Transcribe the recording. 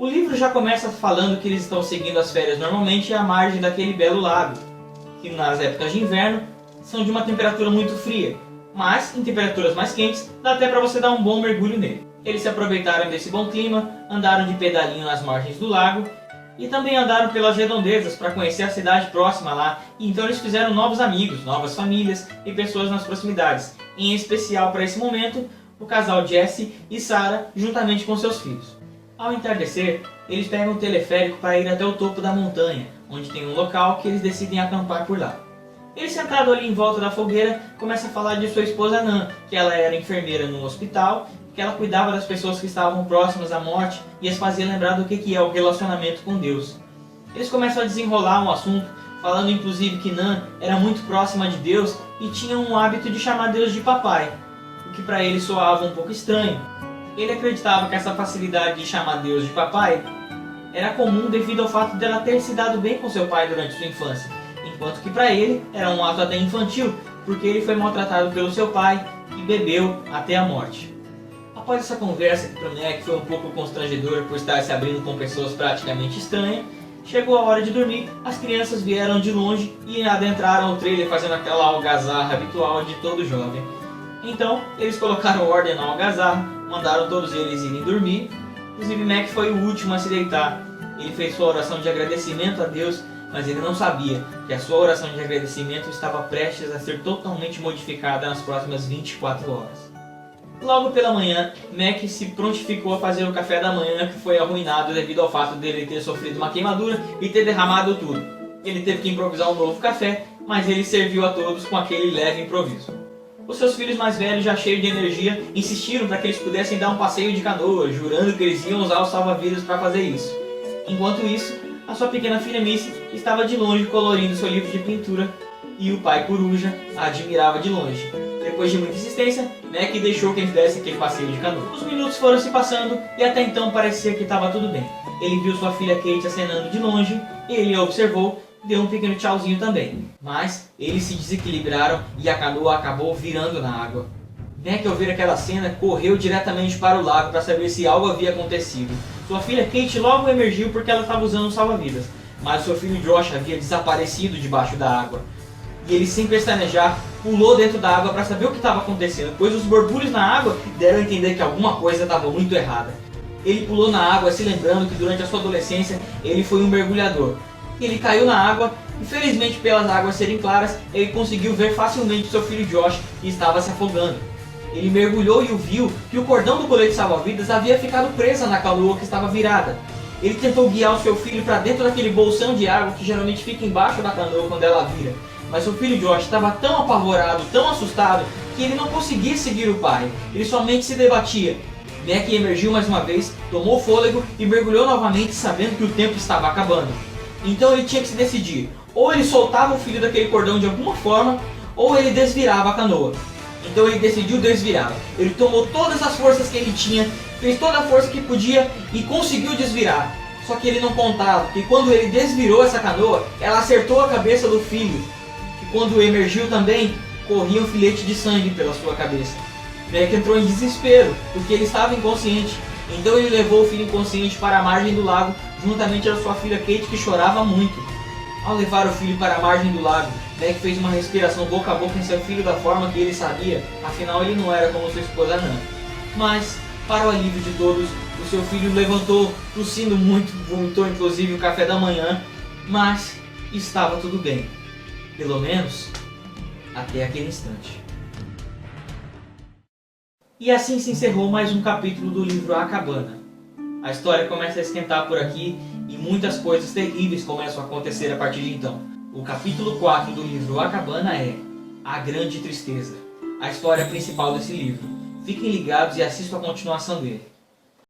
O livro já começa falando que eles estão seguindo as férias normalmente à margem daquele belo lago, que nas épocas de inverno são de uma temperatura muito fria, mas em temperaturas mais quentes dá até para você dar um bom mergulho nele. Eles se aproveitaram desse bom clima, andaram de pedalinho nas margens do lago e também andaram pelas redondezas para conhecer a cidade próxima lá, e então eles fizeram novos amigos, novas famílias e pessoas nas proximidades, em especial para esse momento o casal Jesse e Sarah juntamente com seus filhos. Ao entardecer, eles pegam o teleférico para ir até o topo da montanha, onde tem um local que eles decidem acampar por lá. Ele, sentado ali em volta da fogueira, começa a falar de sua esposa Nan, que ela era enfermeira no hospital, que ela cuidava das pessoas que estavam próximas à morte e as fazia lembrar do que é o relacionamento com Deus. Eles começam a desenrolar um assunto, falando inclusive que Nan era muito próxima de Deus e tinha um hábito de chamar Deus de papai, o que para ele soava um pouco estranho. Ele acreditava que essa facilidade de chamar Deus de papai era comum devido ao fato dela ter se dado bem com seu pai durante sua infância, enquanto que para ele era um ato até infantil, porque ele foi maltratado pelo seu pai e bebeu até a morte. Após essa conversa, que para o Mac foi um pouco constrangedora por estar se abrindo com pessoas praticamente estranhas, chegou a hora de dormir, as crianças vieram de longe e adentraram o trailer fazendo aquela algazarra habitual de todo jovem. Então, eles colocaram ordem na algazarra, mandaram todos eles irem dormir. Inclusive Mac foi o último a se deitar. Ele fez sua oração de agradecimento a Deus, mas ele não sabia que a sua oração de agradecimento estava prestes a ser totalmente modificada nas próximas 24 horas. Logo pela manhã, Mac se prontificou a fazer o café da manhã, que foi arruinado devido ao fato dele ter sofrido uma queimadura e ter derramado tudo. Ele teve que improvisar um novo café, mas ele serviu a todos com aquele leve improviso. Os seus filhos mais velhos, já cheios de energia, insistiram para que eles pudessem dar um passeio de canoa, jurando que eles iam usar os salva-vidas para fazer isso. Enquanto isso, a sua pequena filha Missy estava de longe colorindo seu livro de pintura e o pai coruja a admirava de longe. Depois de muita insistência, Mac deixou que eles dessem aquele passeio de canoa. Os minutos foram se passando e até então parecia que estava tudo bem. Ele viu sua filha Kate acenando de longe, ele a observou, deu um pequeno tchauzinho também. Mas eles se desequilibraram e a canoa acabou virando na água. Mac, ao ver aquela cena, correu diretamente para o lago para saber se algo havia acontecido. Sua filha Kate logo emergiu porque ela estava usando um salva-vidas, mas seu filho Josh havia desaparecido debaixo da água. E ele, sem pestanejar, pulou dentro da água para saber o que estava acontecendo, pois os borbulhos na água deram a entender que alguma coisa estava muito errada. Ele pulou na água se lembrando que durante a sua adolescência ele foi um mergulhador. Ele caiu na água e, felizmente, pelas águas serem claras, ele conseguiu ver facilmente seu filho Josh, que estava se afogando. Ele mergulhou e viu que o cordão do colete salva-vidas havia ficado presa na canoa que estava virada. Ele tentou guiar o seu filho para dentro daquele bolsão de água que geralmente fica embaixo da canoa quando ela vira. Mas seu filho Josh estava tão apavorado, tão assustado, que ele não conseguia seguir o pai. Ele somente se debatia. Mac emergiu mais uma vez, tomou fôlego e mergulhou novamente, sabendo que o tempo estava acabando. Então ele tinha que se decidir. Ou ele soltava o filho daquele cordão de alguma forma, ou ele desvirava a canoa. Então ele decidiu desvirar. Ele tomou todas as forças que ele tinha, fez toda a força que podia e conseguiu desvirar. Só que ele não contava que quando ele desvirou essa canoa, ela acertou a cabeça do filho. Que quando emergiu também, corria um filete de sangue pela sua cabeça. Mac entrou em desespero, porque ele estava inconsciente. Então ele levou o filho inconsciente para a margem do lago, juntamente com sua filha Kate, que chorava muito. Ao levar o filho para a margem do lago, Mac fez uma respiração boca a boca em seu filho da forma que ele sabia, afinal ele não era como sua esposa Nan. Mas, para o alívio de todos, o seu filho levantou, tossindo muito, vomitou inclusive o café da manhã, mas estava tudo bem. Pelo menos, até aquele instante. E assim se encerrou mais um capítulo do livro A Cabana. A história começa a esquentar por aqui e muitas coisas terríveis começam a acontecer a partir de então. O capítulo 4 do livro A Cabana é A Grande Tristeza, a história principal desse livro. Fiquem ligados e assistam a continuação dele.